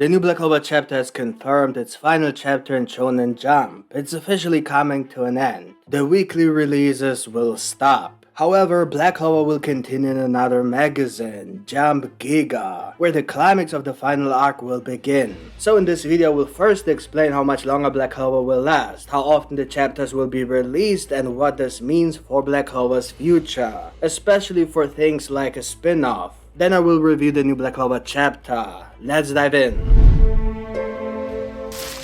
The new Black Clover chapter has confirmed its final chapter in Shonen Jump. It's officially coming to an end. The weekly releases will stop. However, Black Clover will continue in another magazine, Jump Giga, where the climax of the final arc will begin. So in this video, we'll first explain how much longer Black Clover will last, how often the chapters will be released, and what this means for Black Clover's future, especially for things like a spin-off. Then I will review the new Black Clover chapter. Let's dive in.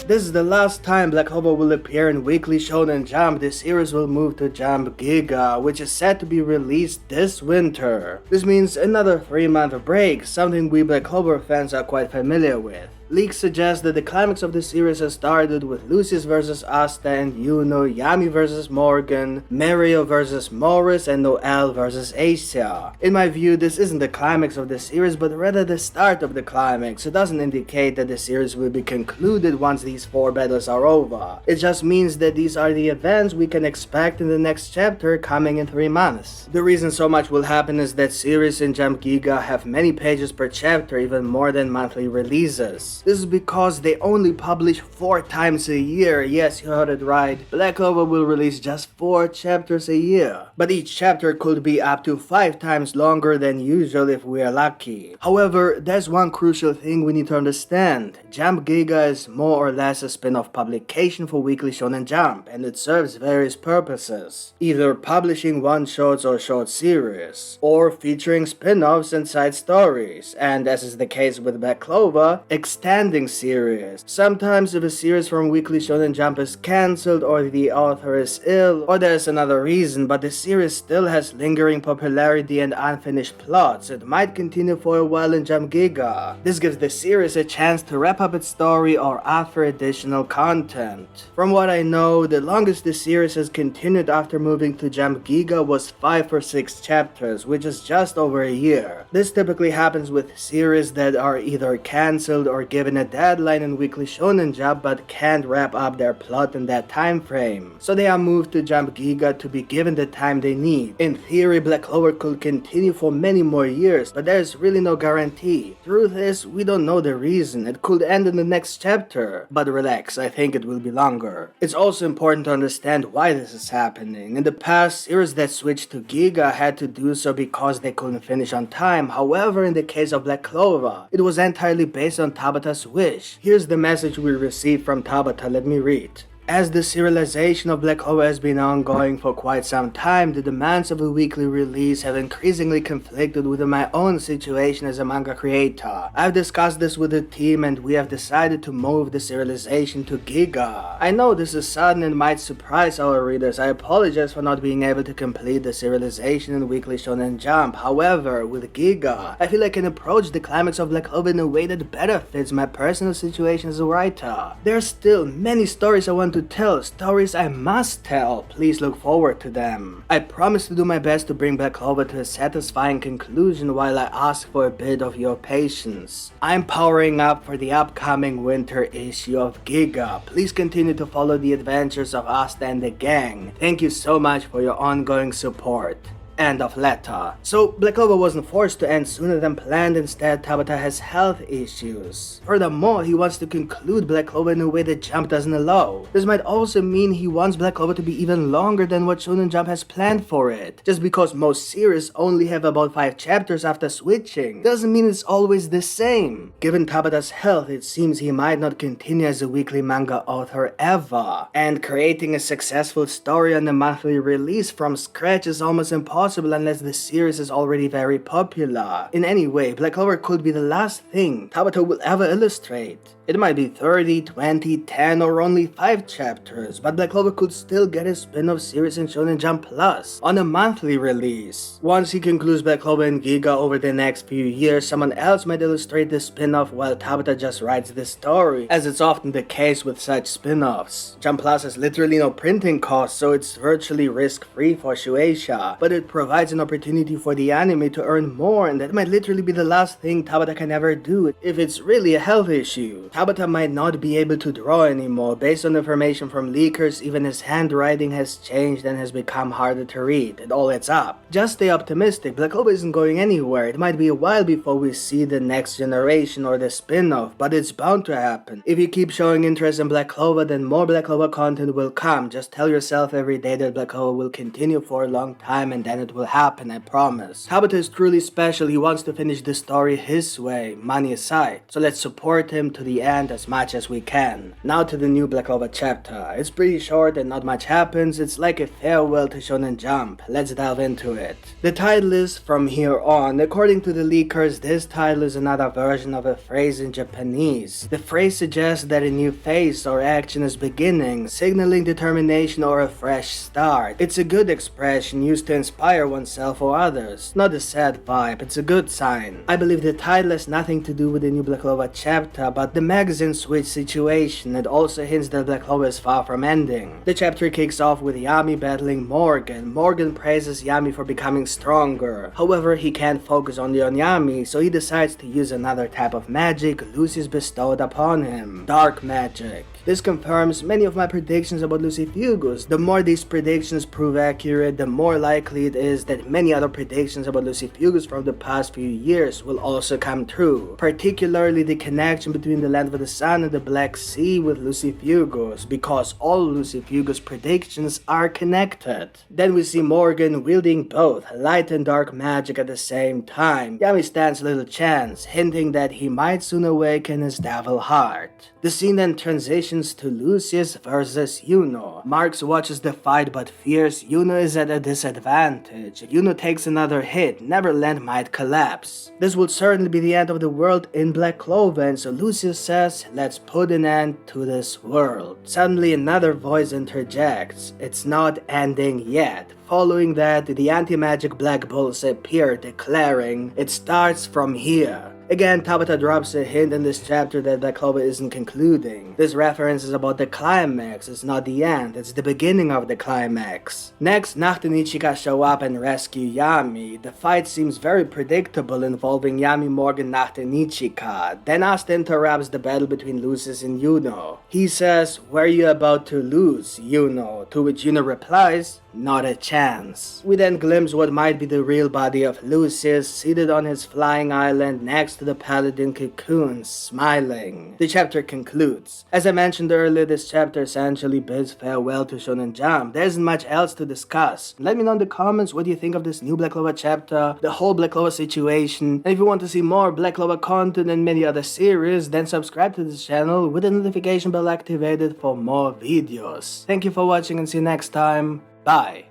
This is the last time Black Clover will appear in Weekly Shonen Jump. The series will move to Jump Giga, which is set to be released this winter. This means another 3-month break, something we Black Clover fans are quite familiar with. Leaks suggest that the climax of the series has started with Lucius vs Asta and Yuno, Yami vs Morgan, Mario vs Morris, and Noelle vs Asia. In my view, this isn't the climax of the series, but rather the start of the climax. It doesn't indicate that the series will be concluded once these 4 battles are over. It just means that these are the events we can expect in the next chapter coming in 3 months. The reason so much will happen is that series in Jump Giga have many pages per chapter, even more than monthly releases. This is because they only publish 4 times a year. Yes, you heard it right. Black Clover will release just 4 chapters a year. But each chapter could be up to 5 times longer than usual if we are lucky. However, there's one crucial thing we need to understand. Jump Giga is more or less a spin-off publication for Weekly Shonen Jump, and it serves various purposes. Either publishing one-shots or short series, or featuring spin-offs and side stories, and as is the case with Black Clover, extending series. Sometimes if a series from Weekly Shonen Jump is cancelled or the author is ill or there's another reason, but the series still has lingering popularity and unfinished plots, it might continue for a while in Jump Giga. This gives the series a chance to wrap up its story or offer additional content. From what I know, the longest the series has continued after moving to Jump Giga was 5 or 6 chapters, which is just over a year. This typically happens with series that are either cancelled or given a deadline in Weekly Shonen Jump but can't wrap up their plot in that time frame. So they are moved to Jump Giga to be given the time they need. In theory, Black Clover could continue for many more years, but there's really no guarantee. Truth is, we don't know the reason. It could end in the next chapter. But relax, I think it will be longer. It's also important to understand why this is happening. In the past, series that switched to Giga had to do so because they couldn't finish on time. However, in the case of Black Clover, it was entirely based on Tabata's wish. Here's the message we received from Tabata, let me read. As the serialization of Black Clover has been ongoing for quite some time, the demands of a weekly release have increasingly conflicted with my own situation as a manga creator. I've discussed this with the team and we have decided to move the serialization to Giga. I know this is sudden and might surprise our readers. I apologize for not being able to complete the serialization in Weekly Shonen Jump. However, with Giga, I feel I can approach the climax of Black Clover in a way that better fits my personal situation as a writer. There are still many stories I want to tell, stories I must tell. Please look forward to them. I promise to do my best to bring Black Clover to a satisfying conclusion while I ask for a bit of your patience. I'm powering up for the upcoming winter issue of Giga. Please continue to follow the adventures of Asta and the gang. Thank you so much for your ongoing support. End of letter. So, Black Clover wasn't forced to end sooner than planned. Instead, Tabata has health issues. Furthermore, he wants to conclude Black Clover in a way that Jump doesn't allow. This might also mean he wants Black Clover to be even longer than what Shonen Jump has planned for it. Just because most series only have about 5 chapters after switching, doesn't mean it's always the same. Given Tabata's health, it seems he might not continue as a weekly manga author ever. And creating a successful story on a monthly release from scratch is almost impossible unless the series is already very popular. In any way, Black Clover could be the last thing Tabata will ever illustrate. It might be 30, 20, 10 or only 5 chapters, but Black Clover could still get a spin-off series in Shonen Jump Plus on a monthly release. Once he concludes Black Clover in Giga over the next few years, someone else might illustrate the spin-off while Tabata just writes the story, as it's often the case with such spin-offs. Jump Plus has literally no printing costs, so it's virtually risk-free for Shueisha, but it provides an opportunity for the anime to earn more, and that might literally be the last thing Tabata can ever do if it's really a health issue. Tabata might not be able to draw anymore. Based on information from leakers, even his handwriting has changed and has become harder to read. It all adds up. Just stay optimistic, Black Clover isn't going anywhere. It might be a while before we see the next generation or the spin-off, but it's bound to happen. If you keep showing interest in Black Clover, then more Black Clover content will come. Just tell yourself every day that Black Clover will continue for a long time, and then it will happen, I promise. Tabata is truly special. He wants to finish the story his way, money aside. So let's support him to the end as much as we can. Now to the new Black Clover chapter. It's pretty short and not much happens. It's like a farewell to Shonen Jump. Let's delve into it. The title is From Here On. According to the leakers, this title is another version of a phrase in Japanese. The phrase suggests that a new phase or action is beginning, signaling determination or a fresh start. It's a good expression used to inspire oneself or others. Not a sad vibe, it's a good sign. I believe the title has nothing to do with the new Black Clover chapter, but the magazine switch situation. It also hints that Black Clover is far from ending. The chapter kicks off with Yami battling Morgan. Morgan praises Yami for becoming stronger. However, he can't focus only on Yami, so he decides to use another type of magic Lucius bestowed upon him. Dark magic. This confirms many of my predictions about Lucius. The more these predictions prove accurate, the more likely it is that many other predictions about Lucius from the past few years will also come true. Particularly the connection between the Land of the Sun and the Black Sea with Lucius, because all Lucius predictions are connected. Then we see Morgan wielding both light and dark magic at the same time. Yami stands little chance, hinting that he might soon awaken his devil heart. The scene then transitions to Lucius versus Yuno. Marx watches the fight but fears Yuno is at a disadvantage. If Yuno takes another hit, Neverland might collapse. This will certainly be the end of the world in Black Clover, and so Lucius says, let's put an end to this world. Suddenly another voice interjects, it's not ending yet. Following that, the anti-magic Black Bulls appear, declaring, it starts from here. Again, Tabata drops a hint in this chapter that Black Clover isn't concluding. This reference is about the climax, it's not the end, it's the beginning of the climax. Next, Nacht and Ichika show up and rescue Yami. The fight seems very predictable, involving Yami, Morgan, Nacht and Ichika. Then Asta interrupts the battle between Lucius and Yuno. He says, were you about to lose, Yuno? To which Yuno replies, not a chance. We then glimpse what might be the real body of Lucius, seated on his flying island next to the paladin cocoon, smiling. The chapter concludes. As I mentioned earlier, this chapter essentially bids farewell to Shonen Jump. There isn't much else to discuss. Let me know in the comments what you think of this new Black Clover chapter, the whole Black Clover situation, and if you want to see more Black Clover content and many other series, then subscribe to this channel with the notification bell activated for more videos. Thank you for watching and see you next time. Bye.